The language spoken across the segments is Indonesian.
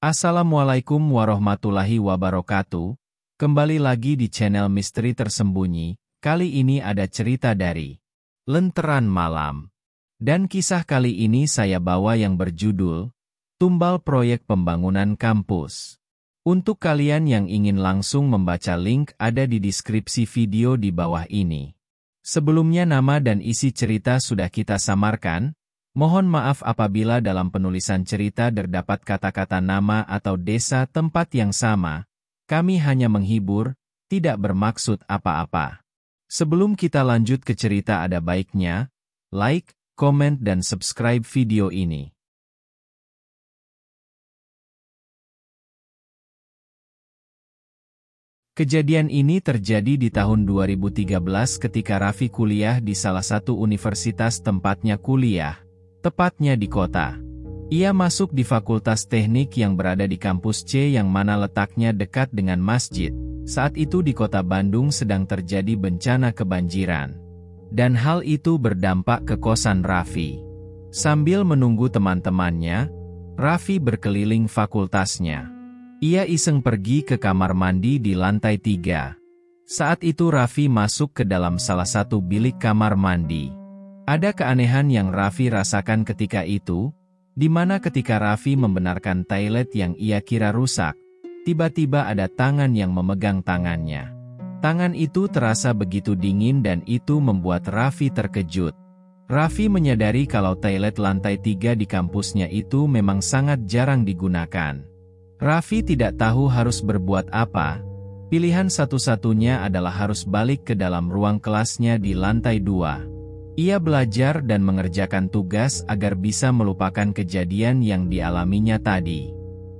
Assalamualaikum warahmatullahi wabarakatuh. Kembali lagi di channel Misteri Tersembunyi. Kali ini ada cerita dari Lentera Malam. Dan kisah kali ini saya bawa yang berjudul Tumbal Proyek Pembangunan Kampus. Untuk kalian yang ingin langsung membaca link ada di deskripsi video di bawah ini. Sebelumnya nama dan isi cerita sudah kita samarkan. Mohon maaf apabila dalam penulisan cerita terdapat kata-kata nama atau desa tempat yang sama. Kami hanya menghibur, tidak bermaksud apa-apa. Sebelum kita lanjut ke cerita ada baiknya, like, komen dan subscribe video ini. Kejadian ini terjadi di tahun 2013 ketika Raffi kuliah di salah satu universitas tempatnya kuliah. Tepatnya di kota. Ia masuk di Fakultas Teknik yang berada di kampus C yang mana letaknya dekat dengan masjid. Saat itu di kota Bandung sedang terjadi bencana kebanjiran. Dan hal itu berdampak ke kosan Raffi. Sambil menunggu teman-temannya, Raffi berkeliling fakultasnya. Ia iseng pergi ke kamar mandi di lantai 3. Saat itu Raffi masuk ke dalam salah satu bilik kamar mandi. Ada keanehan yang Raffi rasakan ketika itu, di mana ketika Raffi membenarkan toilet yang ia kira rusak, tiba-tiba ada tangan yang memegang tangannya. Tangan itu terasa begitu dingin dan itu membuat Raffi terkejut. Raffi menyadari kalau toilet lantai 3 di kampusnya itu memang sangat jarang digunakan. Raffi tidak tahu harus berbuat apa. Pilihan satu-satunya adalah harus balik ke dalam ruang kelasnya di lantai 2. Ia belajar dan mengerjakan tugas agar bisa melupakan kejadian yang dialaminya tadi.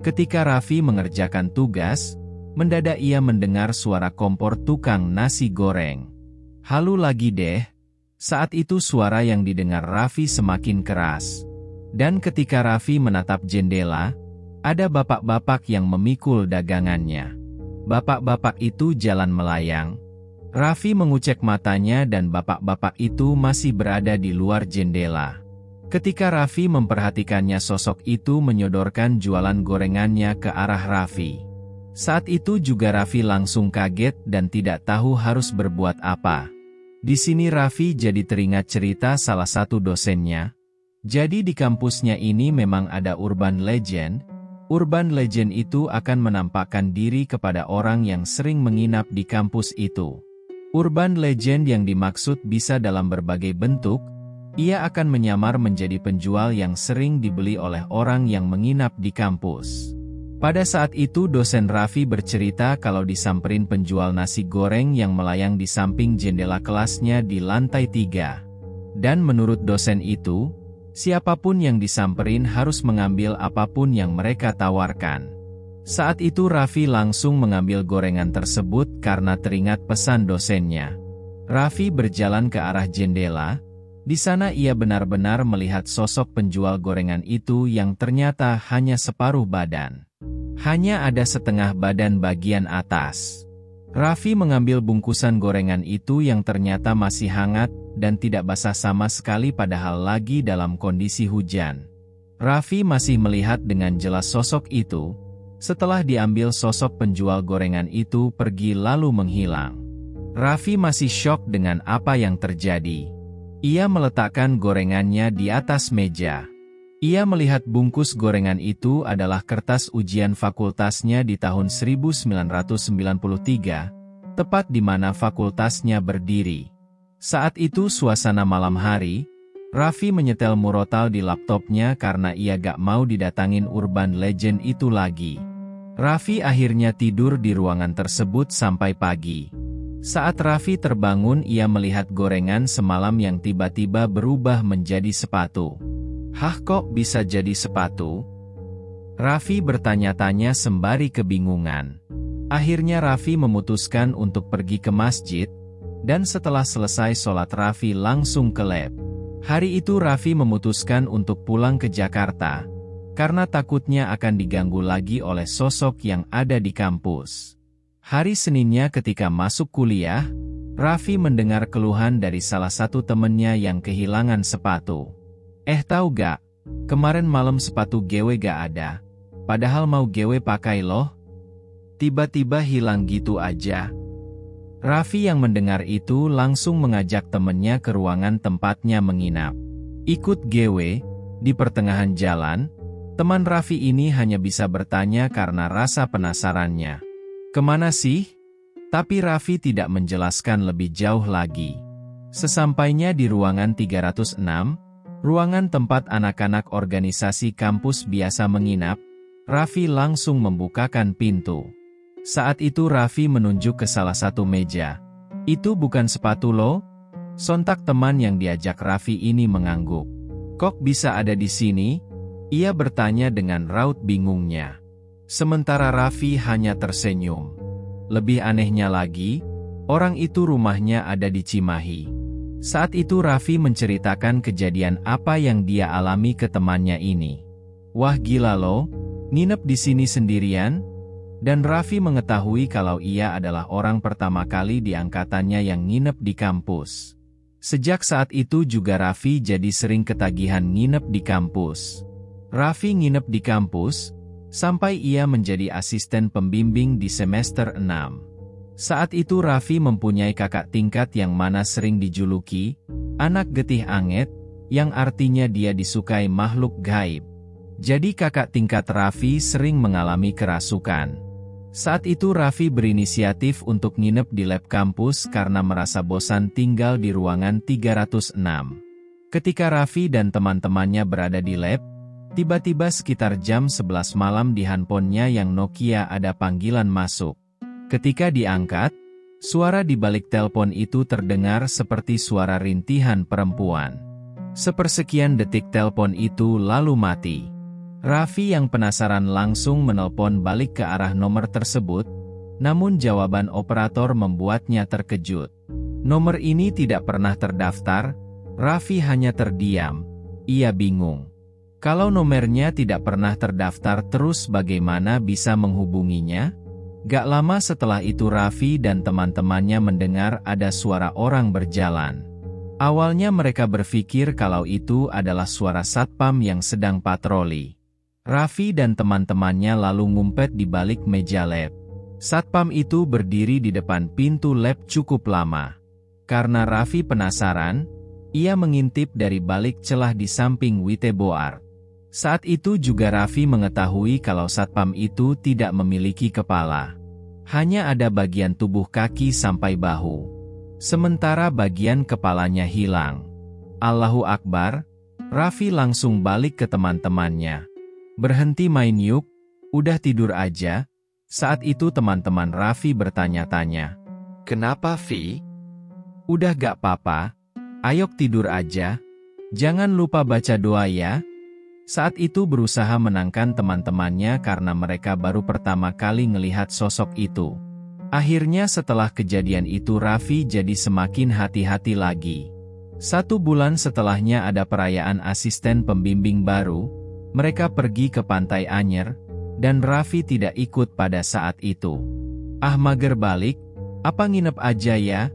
Ketika Raffi mengerjakan tugas, mendadak ia mendengar suara kompor tukang nasi goreng. "Halo lagi deh." Saat itu suara yang didengar Raffi semakin keras. Dan ketika Raffi menatap jendela, ada bapak-bapak yang memikul dagangannya. Bapak-bapak itu jalan melayang. Raffi mengucek matanya dan bapak-bapak itu masih berada di luar jendela. Ketika Raffi memperhatikannya sosok itu menyodorkan jualan gorengannya ke arah Raffi. Saat itu juga Raffi langsung kaget dan tidak tahu harus berbuat apa. Di sini Raffi jadi teringat cerita salah satu dosennya. Jadi di kampusnya ini memang ada urban legend. Urban legend itu akan menampakkan diri kepada orang yang sering menginap di kampus itu. Urban legend yang dimaksud bisa dalam berbagai bentuk, ia akan menyamar menjadi penjual yang sering dibeli oleh orang yang menginap di kampus. Pada saat itu dosen Raffi bercerita kalau disamperin penjual nasi goreng yang melayang di samping jendela kelasnya di lantai 3. Dan menurut dosen itu, siapapun yang disamperin harus mengambil apapun yang mereka tawarkan. Saat itu Raffi langsung mengambil gorengan tersebut karena teringat pesan dosennya. Raffi berjalan ke arah jendela. Di sana ia benar-benar melihat sosok penjual gorengan itu yang ternyata hanya separuh badan. Hanya ada setengah badan bagian atas. Raffi mengambil bungkusan gorengan itu yang ternyata masih hangat dan tidak basah sama sekali padahal lagi dalam kondisi hujan. Raffi masih melihat dengan jelas sosok itu. Setelah diambil sosok penjual gorengan itu pergi lalu menghilang. Raffi masih syok dengan apa yang terjadi. Ia meletakkan gorengannya di atas meja. Ia melihat bungkus gorengan itu adalah kertas ujian fakultasnya di tahun 1993, tepat di mana fakultasnya berdiri. Saat itu suasana malam hari, Raffi menyetel murotal di laptopnya karena ia gak mau didatangin urban legend itu lagi. Raffi akhirnya tidur di ruangan tersebut sampai pagi. Saat Raffi terbangun ia melihat gorengan semalam yang tiba-tiba berubah menjadi sepatu. "Hah, kok bisa jadi sepatu?" Raffi bertanya-tanya sembari kebingungan. Akhirnya Raffi memutuskan untuk pergi ke masjid, dan setelah selesai sholat Raffi langsung ke lab. Hari itu Raffi memutuskan untuk pulang ke Jakarta. Karena takutnya akan diganggu lagi oleh sosok yang ada di kampus. Hari Seninnya ketika masuk kuliah, Raffi mendengar keluhan dari salah satu temennya yang kehilangan sepatu. "Tahu gak, kemarin malam sepatu gue gak ada." padahal mau gewe pakai loh. Tiba-tiba hilang gitu aja. Raffi yang mendengar itu langsung mengajak temennya ke ruangan tempatnya menginap. Ikut gewe, di pertengahan jalan, teman Raffi ini hanya bisa bertanya karena rasa penasarannya. Kemana sih? Tapi Raffi tidak menjelaskan lebih jauh lagi. Sesampainya di ruangan 306, ruangan tempat anak-anak organisasi kampus biasa menginap, Raffi langsung membukakan pintu. Saat itu Raffi menunjuk ke salah satu meja. Itu bukan sepatu lo? Sontak teman yang diajak Raffi ini mengangguk. Kok bisa ada di sini? Ia bertanya dengan raut bingungnya. Sementara Raffi hanya tersenyum. Lebih anehnya lagi, orang itu rumahnya ada di Cimahi. Saat itu Raffi menceritakan kejadian apa yang dia alami ke temannya ini. Wah gila lo, nginep di sini sendirian? Dan Raffi mengetahui kalau ia adalah orang pertama kali di angkatannya yang nginep di kampus. Sejak saat itu juga Raffi jadi sering ketagihan nginep di kampus. Raffi nginep di kampus, sampai ia menjadi asisten pembimbing di semester 6. Saat itu Raffi mempunyai kakak tingkat yang mana sering dijuluki, anak getih anget, yang artinya dia disukai makhluk gaib. Jadi kakak tingkat Raffi sering mengalami kerasukan. Saat itu Raffi berinisiatif untuk nginep di lab kampus karena merasa bosan tinggal di ruangan 306. Ketika Raffi dan teman-temannya berada di lab, tiba-tiba sekitar jam 11 malam di handphonenya yang Nokia ada panggilan masuk. Ketika diangkat, suara di balik telepon itu terdengar seperti suara rintihan perempuan. Sepersekian detik telepon itu lalu mati. Raffi yang penasaran langsung menelpon balik ke arah nomor tersebut, namun jawaban operator membuatnya terkejut. Nomor ini tidak pernah terdaftar, Raffi hanya terdiam. Ia bingung. Kalau nomornya tidak pernah terdaftar terus bagaimana bisa menghubunginya? Gak lama setelah itu Raffi dan teman-temannya mendengar ada suara orang berjalan. Awalnya mereka berpikir kalau itu adalah suara satpam yang sedang patroli. Raffi dan teman-temannya lalu ngumpet di balik meja lab. Satpam itu berdiri di depan pintu lab cukup lama. Karena Raffi penasaran, ia mengintip dari balik celah di samping Witeboard. Saat itu juga Raffi mengetahui kalau satpam itu tidak memiliki kepala. Hanya ada bagian tubuh kaki sampai bahu. Sementara bagian kepalanya hilang. Allahu Akbar, Raffi langsung balik ke teman-temannya. Berhenti main yuk, udah tidur aja. Saat itu teman-teman Raffi bertanya-tanya. Kenapa Vi? Udah gak apa-apa, ayo tidur aja. Jangan lupa baca doa ya. Saat itu berusaha menangkan teman-temannya karena mereka baru pertama kali ngelihat sosok itu. Akhirnya setelah kejadian itu Raffi jadi semakin hati-hati lagi. 1 bulan setelahnya ada perayaan asisten pembimbing baru. Mereka pergi ke Pantai Anyer, dan Raffi tidak ikut pada saat itu. Ah mager balik, apa nginep aja ya?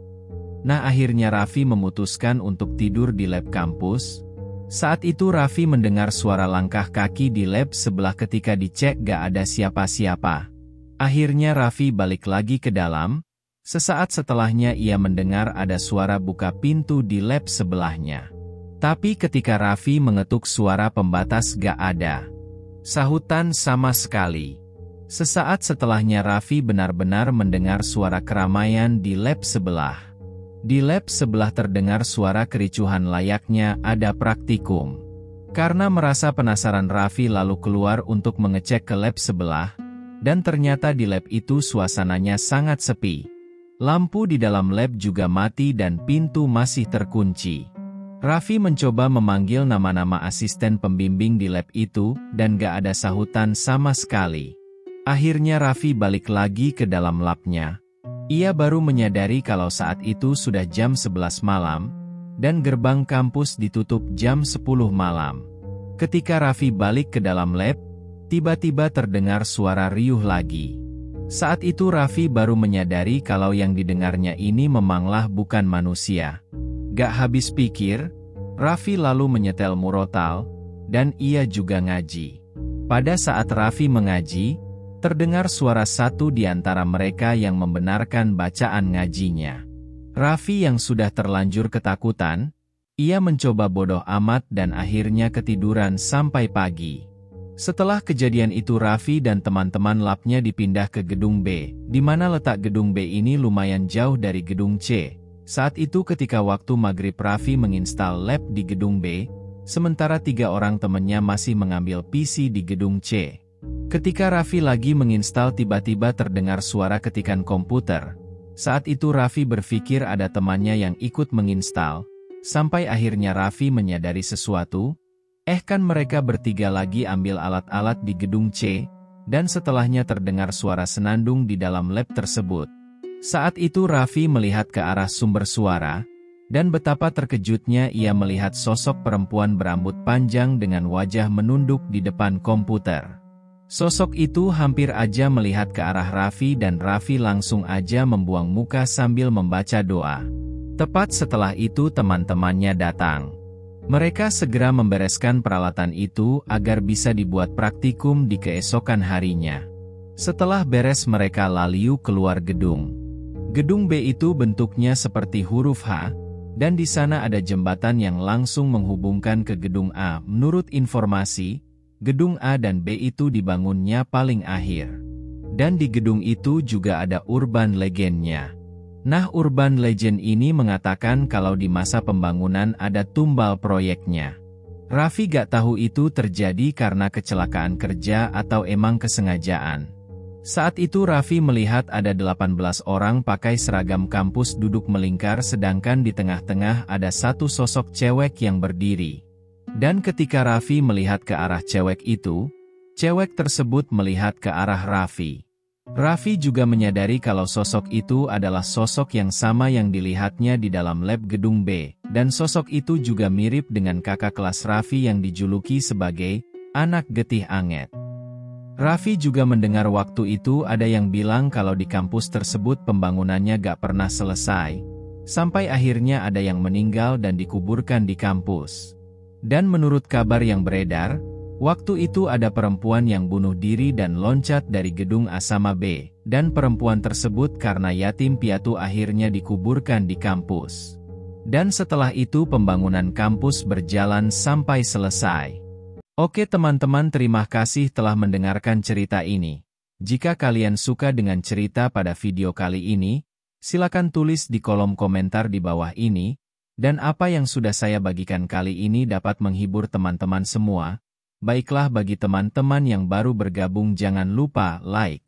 Nah akhirnya Raffi memutuskan untuk tidur di lab kampus. Saat itu Raffi mendengar suara langkah kaki di lab sebelah ketika dicek gak ada siapa-siapa. Akhirnya Raffi balik lagi ke dalam. Sesaat setelahnya ia mendengar ada suara buka pintu di lab sebelahnya. Tapi ketika Raffi mengetuk suara pembatas gak ada sahutan sama sekali. Sesaat setelahnya Raffi benar-benar mendengar suara keramaian di lab sebelah. Di lab sebelah terdengar suara kericuhan layaknya ada praktikum. Karena merasa penasaran Raffi lalu keluar untuk mengecek ke lab sebelah, dan ternyata di lab itu suasananya sangat sepi. Lampu di dalam lab juga mati dan pintu masih terkunci. Raffi mencoba memanggil nama-nama asisten pembimbing di lab itu, dan gak ada sahutan sama sekali. Akhirnya Raffi balik lagi ke dalam labnya. Ia baru menyadari kalau saat itu sudah jam 11 malam, dan gerbang kampus ditutup jam 10 malam. Ketika Raffi balik ke dalam lab, tiba-tiba terdengar suara riuh lagi. Saat itu Raffi baru menyadari kalau yang didengarnya ini memanglah bukan manusia. Gak habis pikir, Raffi lalu menyetel murotal, dan ia juga ngaji. Pada saat Raffi mengaji, terdengar suara satu di antara mereka yang membenarkan bacaan ngajinya. Raffi yang sudah terlanjur ketakutan, ia mencoba bodoh amat dan akhirnya ketiduran sampai pagi. Setelah kejadian itu Raffi dan teman-teman labnya dipindah ke gedung B, di mana letak gedung B ini lumayan jauh dari gedung C. Saat itu ketika waktu maghrib Raffi menginstal lab di gedung B, sementara 3 orang temannya masih mengambil PC di gedung C. Ketika Raffi lagi menginstal tiba-tiba terdengar suara ketikan komputer. Saat itu Raffi berpikir ada temannya yang ikut menginstal, sampai akhirnya Raffi menyadari sesuatu. Kan mereka bertiga lagi ambil alat-alat di gedung C, dan setelahnya terdengar suara senandung di dalam lab tersebut. Saat itu Raffi melihat ke arah sumber suara, dan betapa terkejutnya ia melihat sosok perempuan berambut panjang dengan wajah menunduk di depan komputer. Sosok itu hampir aja melihat ke arah Raffi dan Raffi langsung aja membuang muka sambil membaca doa. Tepat setelah itu teman-temannya datang. Mereka segera membereskan peralatan itu agar bisa dibuat praktikum di keesokan harinya. Setelah beres mereka lalu keluar gedung. Gedung B itu bentuknya seperti huruf H, dan di sana ada jembatan yang langsung menghubungkan ke gedung A. Menurut informasi, gedung A dan B itu dibangunnya paling akhir. Dan di gedung itu juga ada urban legendnya. Nah, urban legend ini mengatakan kalau di masa pembangunan ada tumbal proyeknya. Raffi gak tahu itu terjadi karena kecelakaan kerja atau emang kesengajaan. Saat itu Raffi melihat ada 18 orang pakai seragam kampus duduk melingkar sedangkan di tengah-tengah ada satu sosok cewek yang berdiri. Dan ketika Raffi melihat ke arah cewek itu, cewek tersebut melihat ke arah Raffi. Raffi juga menyadari kalau sosok itu adalah sosok yang sama yang dilihatnya di dalam lab gedung B, dan sosok itu juga mirip dengan kakak kelas Raffi yang dijuluki sebagai anak getih anget. Raffi juga mendengar waktu itu ada yang bilang kalau di kampus tersebut pembangunannya gak pernah selesai, sampai akhirnya ada yang meninggal dan dikuburkan di kampus. Dan menurut kabar yang beredar, waktu itu ada perempuan yang bunuh diri dan loncat dari gedung A sama B, dan perempuan tersebut karena yatim piatu akhirnya dikuburkan di kampus. Dan setelah itu pembangunan kampus berjalan sampai selesai. Oke teman-teman, terima kasih telah mendengarkan cerita ini. Jika kalian suka dengan cerita pada video kali ini, silakan tulis di kolom komentar di bawah ini, dan apa yang sudah saya bagikan kali ini dapat menghibur teman-teman semua. Baiklah, bagi teman-teman yang baru bergabung jangan lupa like,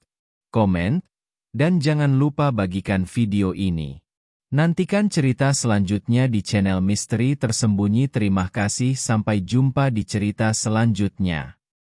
komen, dan jangan lupa bagikan video ini. Nantikan cerita selanjutnya di channel Misteri Tersembunyi. Terima kasih, sampai jumpa di cerita selanjutnya.